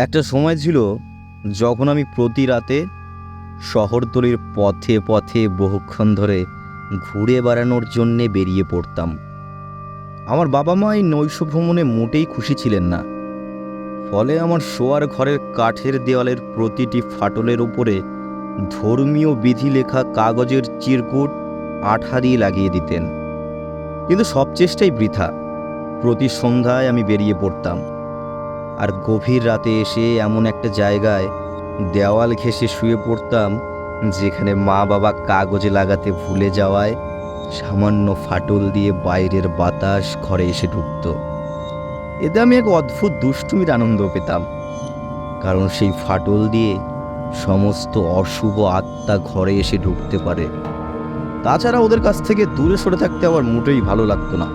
একটা সময় ছিল যখন আমি প্রতি রাতে শহরতলির পথে পথে বহুক্ষণ ধরে ঘুরে বেড়ানোর জন্যে বেরিয়ে পড়তাম। আমার বাবা মা এই নৈশ ভ্রমণে মোটেই খুশি ছিলেন না। ফলে আমার শোয়ার ঘরের কাঠের দেওয়ালের প্রতিটি ফাটলের উপরে ধর্মীয় বিধি লেখা কাগজের চিরকুট আঠা দিয়ে লাগিয়ে দিতেন। কিন্তু সব চেষ্টাই বৃথা। প্রতি সন্ধ্যায় আমি বেরিয়ে পড়তাম, আর গভীর রাতে এসে এমন একটা জায়গায় দেওয়াল ঘেঁষে শুয়ে পড়তাম যেখানে মা বাবা কাগজে লাগাতে ভুলে যাওয়ায় সামান্য ফাটল দিয়ে বাইরের বাতাস ঘরে এসে ঢুকত। এতে আমি এক অদ্ভুত দুষ্টুমির আনন্দ পেতাম, কারণ সেই ফাটল দিয়ে সমস্ত অশুভ আত্মা ঘরে এসে ঢুকতে পারে। তাছাড়া ওদের কাছ থেকে দূরে সরে থাকতে আমার মোটেই ভালো লাগতো না,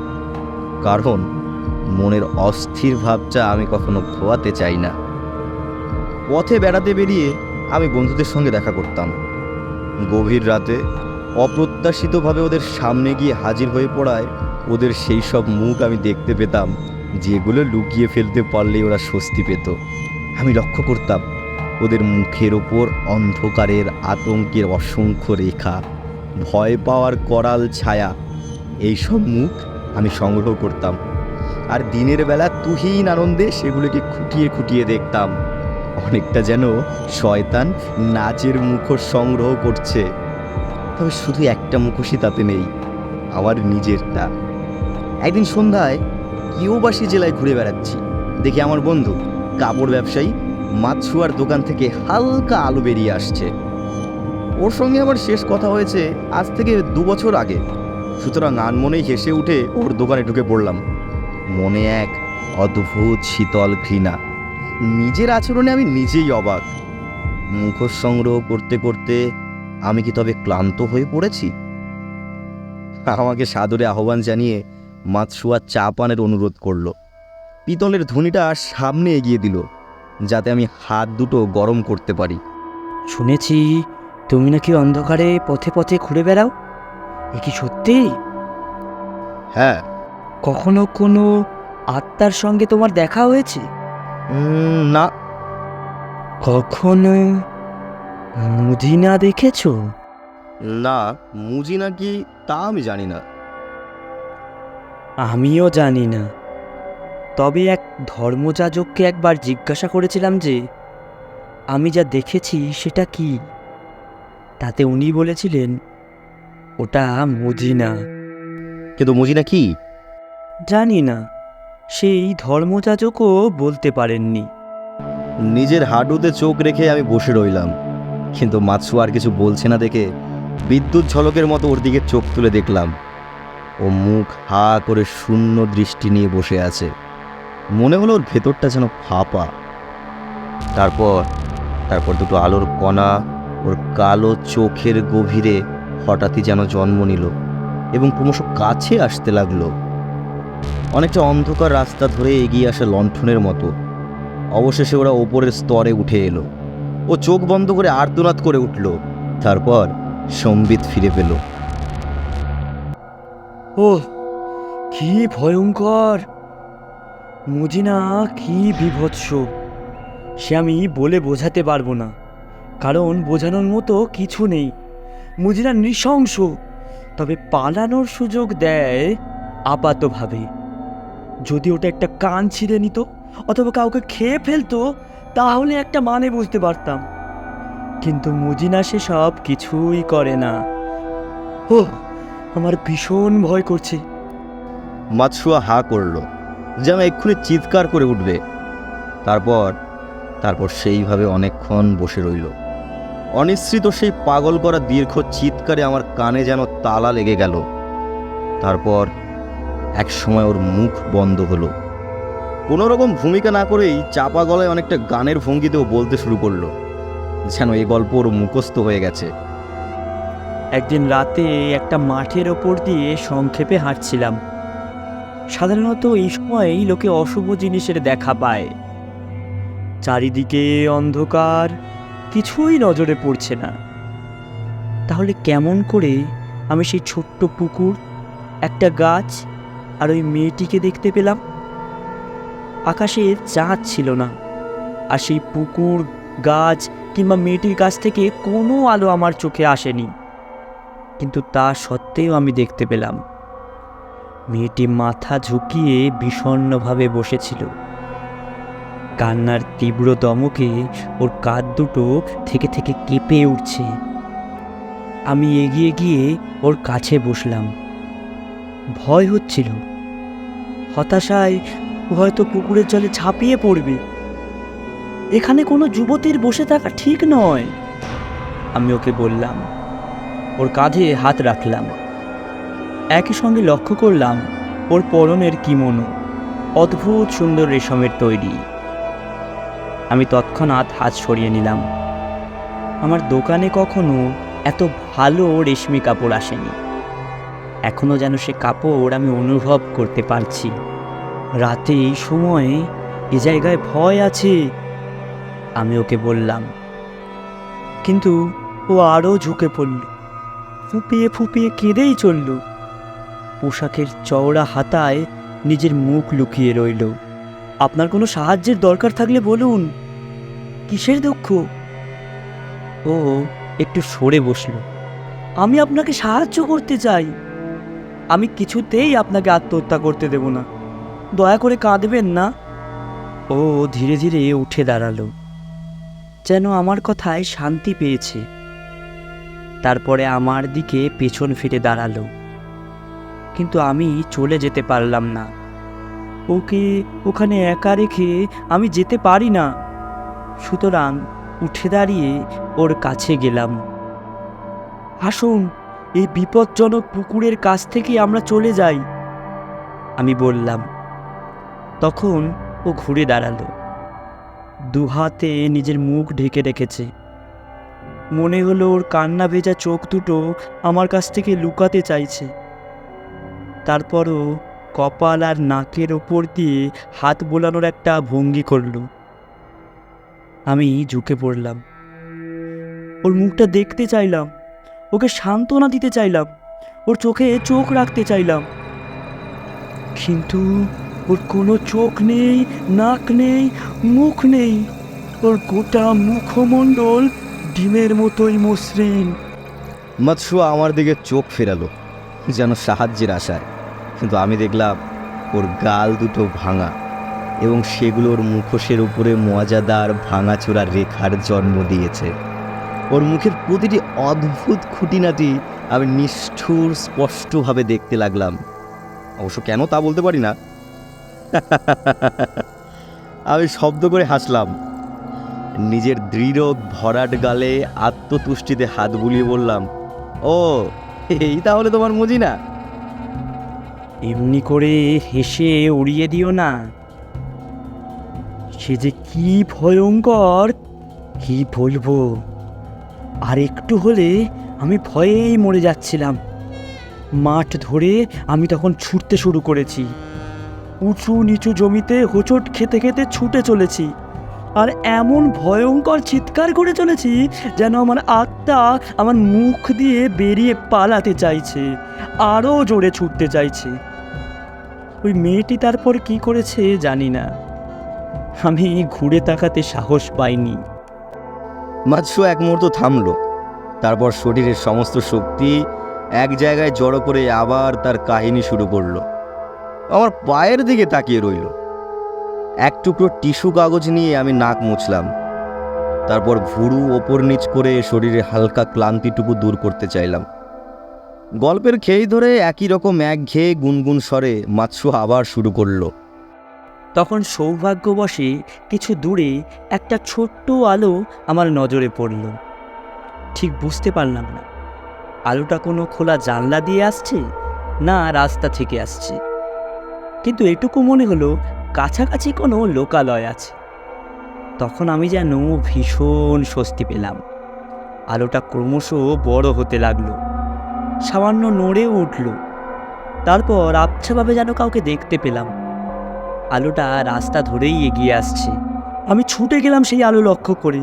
কারণ মনের অস্থির ভাবটা আমি কখনো খোয়াতে চাই না। পথে বেড়াতে বেরিয়ে আমি বন্ধুদের সঙ্গে দেখা করতাম। গভীর রাতে অপ্রত্যাশিতভাবে ওদের সামনে গিয়ে হাজির হয়ে পড়ায় ওদের সেই সব মুখ আমি দেখতে পেতাম যেগুলো লুকিয়ে ফেলতে পারলেই ওরা স্বস্তি পেত। আমি লক্ষ্য করতাম ওদের মুখের ওপর অন্ধকারের আতঙ্কের অসংখ্য রেখা, ভয় পাওয়ার করাল ছায়া। এইসব মুখ আমি সংগ্রহ করতাম, আর দিনের বেলা তুহিন আনন্দে সেগুলোকে খুঁটিয়ে খুঁটিয়ে দেখতাম, অনেকটা যেন শয়তান নাচের মুখোশ সংগ্রহ করছে। তবে শুধু একটা মুখোশই তাতে নেই, আমার নিজেরটা। একদিন সন্ধ্যায় কিউবাসী জেলায় ঘুরে বেড়াচ্ছি, দেখি আমার বন্ধু কাপড় ব্যবসায়ী মাছুয়ার দোকান থেকে হালকা আলো বেরিয়ে আসছে। ওর সঙ্গে আমার শেষ কথা হয়েছে আজ থেকে 2 বছর আগে, সুতরাং আনমনেই হেসে উঠে ওর দোকানে ঢুকে পড়লাম। মনে এক অদ্ভুত শীতল ঘৃণা, নিজের আচরণে আমি নিজেই অবাক। মুখোশ সংগ্রহ করতে করতে আমি কি তবে ক্লান্ত হয়ে পড়েছি? আমাকে সাদরে আহ্বান জানিয়ে মাতসুয়া চা পানের অনুরোধ করলো। পিতলের ধুনিটা সামনে এগিয়ে দিল যাতে আমি হাত দুটো গরম করতে পারি। শুনেছি তুমি নাকি অন্ধকারে পথে পথে ঘুরে বেড়াও, এ কি সত্যি? হ্যাঁ। কখনো কোনো আত্মার সঙ্গে তোমার দেখা হয়েছে? না। কখনো মুদিনা দেখেছো? না, মুজি নাকি তা আমি জানি না। আমিও জানি না, তবে এক ধর্মযাজককে একবার জিজ্ঞাসা করেছিলাম যে আমি যা দেখেছি সেটা কি। তাতে উনি বলেছিলেন ওটা মুদিনা। কিন্তু মুজিনা কি? জানি না, সেই ধর্মযাজকও বলতে পারেননি। নিজের হাঁটুতে চোখ রেখে আমি বসে রইলাম, কিন্তু মাতসু আর কিছু বলছে না দেখে বিদ্যুৎ ঝলকের মতো ওর দিকে চোখ তুলে দেখলাম। ও মুখ হা করে শূন্য দৃষ্টি নিয়ে বসে আছে। মনে হলো ওর ভেতরটা যেন ফাঁপা। তারপর দুটো আলোর কণা ওর কালো চোখের গভীরে হঠাৎই যেন জন্ম নিল এবং ক্রমশ কাছে আসতে লাগলো, অনেকটা অন্ধকার রাস্তা ধরে এগিয়ে আসা লণ্ঠনের মতো। অবশেষে ওরা ওপরের স্তরে উঠে এলো। ও চোখ বন্ধ করে আর্তনাদ করে উঠল, তারপর সম্বিত ফিরে পেল। ও কি ভয়ঙ্কর! মুজিনা কি বিভৎস! সে আমি বলে বোঝাতে পারবো না, কারণ বোঝানোর মতো কিছু নেই। মুজিনা নৃশংস, তবে পালানোর সুযোগ দেয় আপাতভাবে। যদি ওটা একটা কান ছিঁড়ে নিত অথবা কাউকে খেয়ে ফেলতো তাহলে একটা মানে বুঝতে পারতাম, কিন্তু মুজিনা সে সব কিছুই করে না। ও আমার ভীষণ ভয় করছে। মাতসুয়া হা করল, যেন এক্ষুনি চিৎকার করে উঠবে। তারপর সেইভাবে অনেকক্ষণ বসে রইল। অনিশ্চিত সেই পাগল করা দীর্ঘ চিৎকারে আমার কানে যেন তালা লেগে গেল। তারপর এক সময় ওর মুখ বন্ধ হলো। কোনো রকম ভূমিকা না করেই চাপা গলায় অনেকটা গানের ভঙ্গিতেও বলতে শুরু করলো, যেন এই গল্প ওর মুখস্থ হয়ে গেছে। একদিন রাতে একটা মাঠের ওপর দিয়ে সংক্ষেপে হাঁটছিলাম। সাধারণত এই সময়ই লোকে অশুভ জিনিসের দেখা পায়। চারিদিকে অন্ধকার, কিছুই নজরে পড়ছে না। তাহলে কেমন করে আমি সেই ছোট্ট পুকুর, একটা গাছ আর ওই মেয়েটিকে দেখতে পেলাম? আকাশে চাঁদ ছিল না, আর সেই পুকুর, গাছ কিংবা মেয়েটির কাছ থেকে কোনো আলো আমার চোখে আসেনি। কিন্তু তা সত্ত্বেও আমি দেখতে পেলাম মেয়েটি মাথা ঝুঁকিয়ে বিষণ্ণভাবে বসেছিল। কান্নার তীব্র দমকে ওর কাঁধ দুটো থেকে থেকে কেঁপে উঠছে। আমি এগিয়ে গিয়ে ওর কাছে বসলাম। ভয় হচ্ছিল, হতাশায় ও হয়তো পুকুরের জলে ঝাঁপিয়ে পড়বে। এখানে কোনো যুবতীর বসে থাকা ঠিক নয়, আমি ওকে বললাম। ওর কাঁধে হাত রাখলাম। একই সঙ্গে লক্ষ্য করলাম ওর পরনের কিমোনো অদ্ভুত সুন্দর রেশমের তৈরি। আমি তৎক্ষণাৎ হাত সরিয়ে নিলাম। আমার দোকানে কখনো এত ভালো রেশমি কাপড় আসেনি। এখনো যেন সে কাপড় আমি অনুভব করতে পারছি। রাতে এই সময়ে এ জায়গায় ভয় আছে, আমি ওকে বললাম। কিন্তু ও আরও ঝুঁকে পড়ল, ফুপিয়ে ফুপিয়ে কেঁদেই চলল। পোশাকের চওড়া হাতায় নিজের মুখ লুকিয়ে রইল। আপনার কোনো সাহায্যের দরকার থাকলে বলুন। কিসের দুঃখ? ও একটু সরে বসল। আমি আপনাকে সাহায্য করতে চাই। আমি কিছুতেই আপনাকে আত্মহত্যা করতে দেব না, দয়া করে কাঁদবেন না। ও ধীরে ধীরে উঠে দাঁড়ালো, যেন আমার কথায় শান্তি পেয়েছে। তারপরে আমার দিকে পেছন ফিরে দাঁড়ালো। কিন্তু আমি চলে যেতে পারলাম না। ওকে ওখানে একা রেখে আমি যেতে পারি না। সুতরাং উঠে দাঁড়িয়ে ওর কাছে গেলাম। আসুন, এই বিপজ্জনক পুকুরের কাছ থেকে আমরা চলে যাই, আমি বললাম। তখন ও ঘুরে দাঁড়ালো, দুহাতে নিজের মুখ ঢেকে রেখেছে। মনে হলো ওর কান্না ভেজা চোখ দুটো আমার কাছ থেকে লুকাতে চাইছে। তারপরও কপাল আর নাকের ওপর দিয়ে হাত বোলানোর একটা ভঙ্গি করল। আমি ঝুঁকে পড়লাম, ওর মুখটা দেখতে চাইলাম, ওকে সান্ত্বনা দিতে চাইলাম, ওর চোখে চোখ রাখতে চাইলাম। কিন্তু ওর কোনো চোখ নেই, নাক নেই, মুখ নেই। ওর গোটা মুখমণ্ডল ডিমের মতোই মসৃণ। মাতসুয়া আমার দিকে চোখ ফেরালো যেন সাহায্যের আশায়, কিন্তু আমি দেখলাম ওর গাল দুটো ভাঙা এবং সেগুলোর মুখোশের উপরে মজাদার ভাঙাচোরা রেখার জন্ম দিয়েছে। ওর মুখের প্রতিটি অদ্ভুত খুঁটিনাটি আমি নিষ্ঠুর স্পষ্টভাবে দেখতে লাগলাম। অবশ্য কেন তা বলতে পারি না। আমি শব্দ করে হাসলাম। নিজের দৃঢ় ভরাট গালে আত্মতুষ্টিতে হাত বুলিয়ে বললাম, ও এই তাহলে তোমার মজিনা? এমনি করে হেসে উড়িয়ে দিও না। সে যে কি ভয়ঙ্কর, কি বলবো। আর একটু হলে আমি ভয়েই মরে যাচ্ছিলাম। মাঠ ধরে আমি তখন ছুটতে শুরু করেছি। উঁচু নিচু জমিতে হোঁচট খেতে খেতে ছুটে চলেছি। আর এমন ভয়ঙ্কর চিৎকার করে চলেছি যেন আমার আত্মা আমার মুখ দিয়ে বেরিয়ে পালাতে চাইছে, আরও জোরে ছুটতে চাইছে। ওই মেয়েটি তারপর কি করেছে জানি না। আমি ঘুরে তাকাতে সাহস পাইনি। মাতসুয়া এক মুহূর্ত থামলো, তারপর শরীরের সমস্ত শক্তি এক জায়গায় জড়ো করে আবার তার কাহিনী শুরু করলো। আমার পায়ের দিকে তাকিয়ে রইল। এক টুকরো টিস্যু কাগজ নিয়ে আমি নাক মুছলাম। তারপর ভুরু ওপর নিচ করে শরীরে হালকা ক্লান্তিটুকু দূর করতে চাইলাম। গল্পের খেই ধরে একই রকম একঘেয়ে গুনগুন স্বরে মাতসুয়া আবার শুরু করলো। তখন সৌভাগ্যবশে কিছু দূরে একটা ছোট্ট আলো আমার নজরে পড়ল। ঠিক বুঝতে পারলাম না আলোটা কোনো খোলা জানলা দিয়ে আসছে না রাস্তা থেকে আসছে, কিন্তু এটুকু মনে হলো কাছাকাছি কোনো লোকালয় আছে। তখন আমি যেন ভীষণ স্বস্তি পেলাম। আলোটা ক্রমশ বড় হতে লাগলো, সামান্য নড়েও উঠল। তারপর আবছাভাবে যেন কাউকে দেখতে পেলাম। আলোটা রাস্তা ধরেই এগিয়ে আসছে। আমি ছুটে গেলাম সেই আলো লক্ষ্য করে।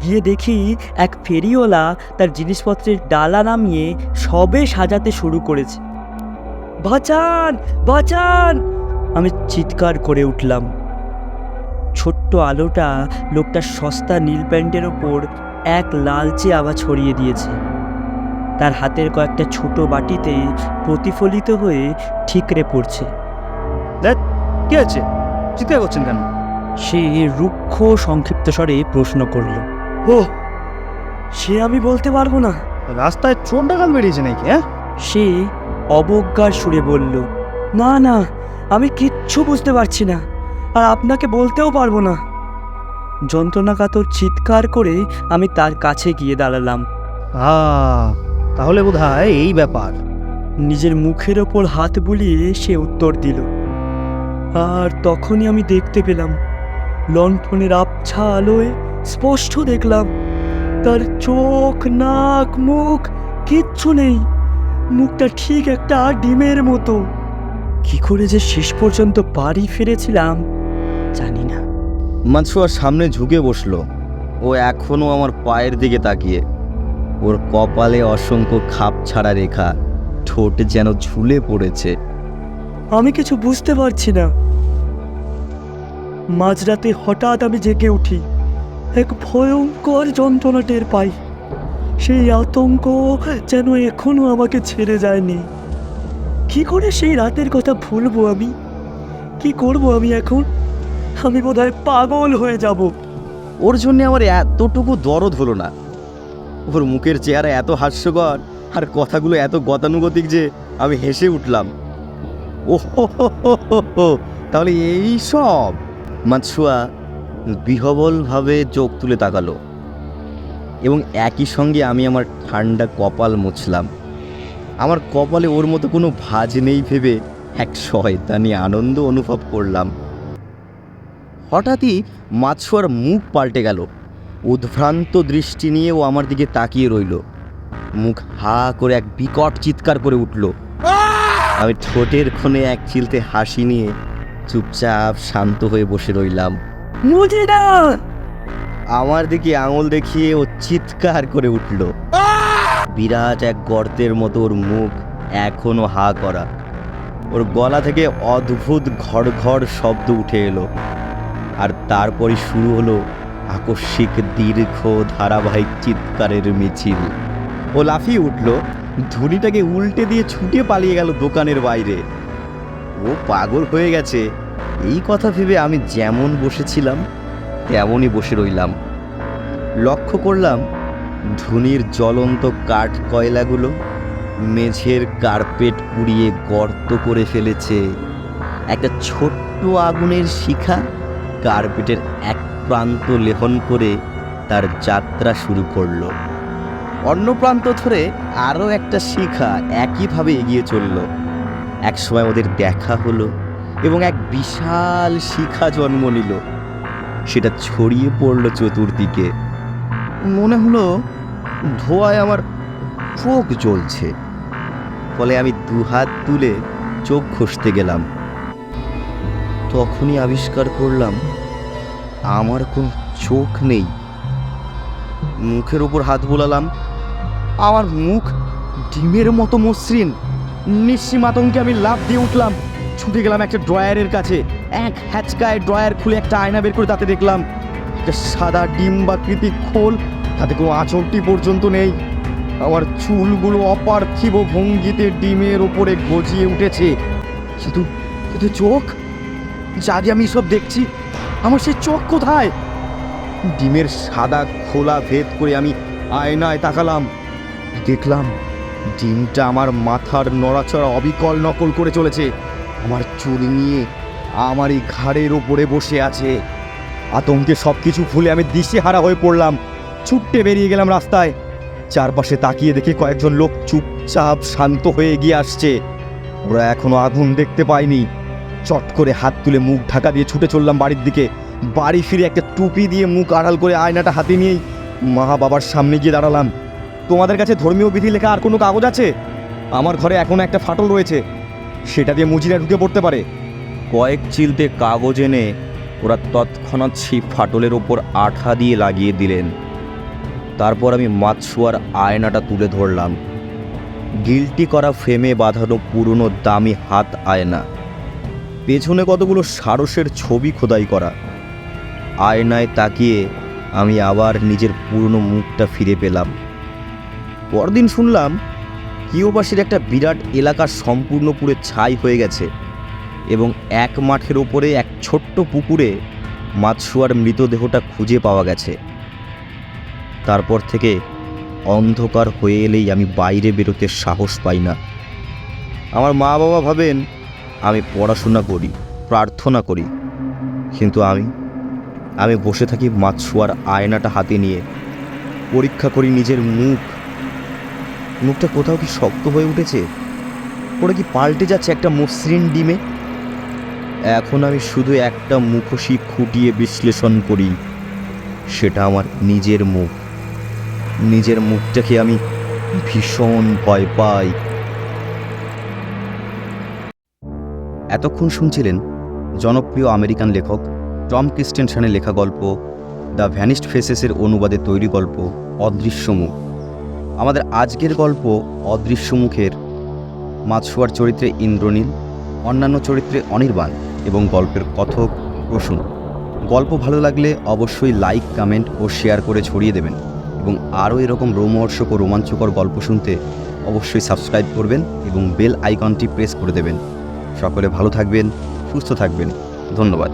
গিয়ে দেখি এক ফেরিওয়ালা তার জিনিসপত্রের ডালা নামিয়ে সবে সাজাতে শুরু করেছে। বাঁচান, বাঁচান, আমি চিৎকার করে উঠলাম। ছোট্ট আলোটা লোকটার সস্তা নীল প্যান্টের ওপর এক লালচে আভা ছড়িয়ে দিয়েছে। তার হাতের কয়েকটা ছোট বাটিতে প্রতিফলিত হয়ে ঠিকরে পড়ছে। কি আছে, চিৎকার করছেন কেন? সে রুক্ষ সংক্ষিপ্ত স্বরে প্রশ্ন করল। ও, সে আমি বলতে পারবো না। রাস্তায় চোর ডাকাত বেরিয়েছে নাকি? হ্যাঁ, সে অবজ্ঞার সুরে বলল, না না, আমি কিচ্ছু বুঝতে পারছি না, আর আপনাকে বলতেও পারবো না। যন্ত্রণাকাতর চিৎকার করে আমি তার কাছে গিয়ে দাঁড়ালাম। তাহলে বোধহয় এই ব্যাপার। নিজের মুখের ওপর হাত বুলিয়ে সে উত্তর দিল। আর তখনই আমি দেখতে পেলাম, লণ্ঠনের আবছা আলোয় স্পষ্ট দেখলাম তার চোখ, নাক, মুখ কিচ্ছু নেই। মুখটা ঠিক একটা ডিমের মতো। কি করে যে শেষ পর্যন্ত বাড়ি ফিরেছিলাম জানি না। মাছুয়ার সামনে ঝুঁকে বসলো। ও এখনো আমার পায়ের দিকে তাকিয়ে। ওর কপালে অসংখ্য খাপ ছাড়া রেখা, ঠোঁট যেন ঝুলে পড়েছে। আমি কিছু বুঝতে পারছি না। মাঝরাতে হঠাৎ আমি জেগে উঠি, এক ভয়ঙ্কর যন্ত্রণা টের পাই। সেই আতঙ্ক যেন এখনো আমাকে ছেড়ে যায়নি। কি করে সেই রাতের কথা ভুলবো আমি? কি করব আমি এখন? আমি বোধহয় পাগল হয়ে যাব। ওর জন্য আমার এতটুকু দরদ হলো না। ওর মুখের চেহারা এত হাস্যকর আর কথাগুলো এত গতানুগতিক যে আমি হেসে উঠলাম। ও হো হো হো হো হো, তাহলে এই সব? মাছুয়া বিহবলভাবে চোখ তুলে তাকালো এবং একই সঙ্গে আমি আমার ঠান্ডা কপাল মুছলাম। আমার কপালে ওর মতো কোনো ভাঁজ নেই ভেবে এক শয়তানি আনন্দ অনুভব করলাম। হঠাৎই মাছুয়ার মুখ পাল্টে গেল। উদ্ভ্রান্ত দৃষ্টি নিয়ে ও আমার দিকে তাকিয়ে রইল। মুখ হা করে এক বিকট চিৎকার করে উঠল। আমি ঠোঁটের কোণে এক চিলতে হাসি নিয়ে চুপচাপ শান্ত হয়ে বসে রইলাম। মুজিদা! আমার দিকে আঙুল দেখিয়ে ও চিৎকার করে উঠল। বিরাট এক গর্তের মতো ওর মুখ এখনো হা করা। ওর গলা থেকে অদ্ভুত ঘড় ঘড় শব্দ উঠে এলো। আর তারপরই শুরু হলো আকস্মিক দীর্ঘ ধারাবাহিক চিৎকারের মিছিল। ও লাফিয়ে উঠল, ধুনিটাকে উল্টে দিয়ে ছুটে পালিয়ে গেল দোকানের বাইরে। ও পাগল হয়ে গেছে এই কথা ভেবে আমি যেমন বসেছিলাম তেমনই বসে রইলাম। লক্ষ্য করলাম ধুনির জ্বলন্ত কাঠ কয়লাগুলো মেঝের কার্পেট পুড়িয়ে গর্ত করে ফেলেছে। একটা ছোট্ট আগুনের শিখা কার্পেটের এক প্রান্ত লেহন করে তার যাত্রা শুরু করলো। অন্য প্রান্ত ধরে আরও একটা শিখা একইভাবে এগিয়ে চলল। একসময় ওদের দেখা হলো এবং এক বিশাল শিখা জন্ম নিল। সেটা ছড়িয়ে পড়ল চতুর্দিকে। মনে হলো ধোঁয়ায় আমার চোখ জ্বলছে। ফলে আমি দুহাত তুলে চোখ ঘষতে গেলাম। তখনই আবিষ্কার করলাম আমার কোনো চোখ নেই। মুখের ওপর হাত বোলালাম। আমার মুখ ডিমের মতো মসৃণ। নিঃসীম আতঙ্কে আমি লাফ দিয়ে উঠলাম, ছুটে গেলাম একটা ড্রয়ারের কাছে। এক হ্যাচকায় ড্রয়ার খুলে একটা আয়না বের করে তাতে দেখলাম একটা সাদা ডিম্বাকৃতি খোল, তাতে কোনো আঁচড়টি পর্যন্ত নেই। আমার চুলগুলো অপার্থিব ভঙ্গিতে ডিমের ওপরে গজিয়ে উঠেছে। কিন্তু কিন্তু চোখ, যা যে আমি সব দেখছি, আমার সেই চোখ কোথায়? ডিমের সাদা খোলা ভেদ করে আমি আয়নায় তাকালাম। দেখলাম ডিমটা আমার মাথার নড়াচড়া অবিকল নকল করে চলেছে। আমার চুল নিয়ে আমারই ঘাড়ের ওপরে বসে আছে। আতঙ্কে সব কিছু ভুলে আমি দিশেহারা হয়ে পড়লাম। ছুটতে বেরিয়ে গেলাম রাস্তায়। চারপাশে তাকিয়ে দেখে কয়েকজন লোক চুপচাপ শান্ত হয়ে এগিয়ে আসছে। ওরা এখনো আগুন দেখতে পায়নি। চট করে হাত তুলে মুখ ঢাকা দিয়ে ছুটে চললাম বাড়ির দিকে। বাড়ি ফিরে একটা টুপি দিয়ে মুখ আড়াল করে আয়নাটা হাতে নিয়েই মা বাবার সামনে গিয়ে দাঁড়ালাম। তোমাদের কাছে ধর্মীয় বিধি লেখা আর কোনো কাগজ আছে? আমার ঘরে এখনো একটা ফাটল রয়েছে, সেটা দিয়ে মুজিরা ঢুকে পড়তে পারে। কয়েক চিলতে কাগজ এনে ওরা তৎক্ষণাৎ সেই ফাটলের ওপর আঠা দিয়ে লাগিয়ে দিলেন। তারপর আমি মাছুয়ার আয়নাটা তুলে ধরলাম। গিল্টি করা ফ্রেমে বাঁধানো পুরনো দামি হাত আয়না। পেছনে কতগুলো সারসের ছবি খোদাই করা। আয়নায় তাকিয়ে আমি আবার নিজের পুরনো মুখটা ফিরে পেলাম। পরদিন শুনলাম কিওবাসীর একটা বিরাট এলাকা সম্পূর্ণ পুরে ছাই হয়ে গেছে এবং এক মাঠের ওপরে এক ছোট্ট পুকুরে মাতসুয়ার মৃতদেহটা খুঁজে পাওয়া গেছে। তারপর থেকে অন্ধকার হয়ে এলেই আমি বাইরে বেরোতে সাহস পাই না। আমার মা বাবা ভাবেন আমি পড়াশোনা করি, প্রার্থনা করি, কিন্তু আমি বসে থাকি মাতসুয়ার আয়নাটা হাতে নিয়ে, পরীক্ষা করি নিজের মুখটা কোথাও কি শক্ত হয়ে উঠেছে, ওটা কি পাল্টে যাচ্ছে একটা মসৃণ ডিমে। এখন আমি শুধু একটা মুখোশই খুঁটিয়ে বিশ্লেষণ করি, সেটা আমার নিজের মুখটাকে আমি ভীষণ ভয় পাই। এতক্ষণ শুনছিলেন জনপ্রিয় আমেরিকান লেখক টম ক্রিস্টেনসেনের লেখা গল্প দ্য ভ্যানিশড ফেসেসের অনুবাদে তৈরি গল্প অদৃশ্য মুখ। আমাদের আজকের গল্প অদৃশ্য মুখের মাতসুয়ার চরিত্রে ইন্দ্রনীল, অন্যান্য চরিত্রে অনির্বাণ এবং গল্পের কথক প্রসূন। গল্প ভালো লাগলে অবশ্যই লাইক, কমেন্ট ও শেয়ার করে ছড়িয়ে দেবেন এবং আরও এরকম রোমহর্ষক ও রোমাঞ্চকর গল্প শুনতে অবশ্যই সাবস্ক্রাইব করবেন এবং বেল আইকনটি প্রেস করে দেবেন। সকলে ভালো থাকবেন, সুস্থ থাকবেন। ধন্যবাদ।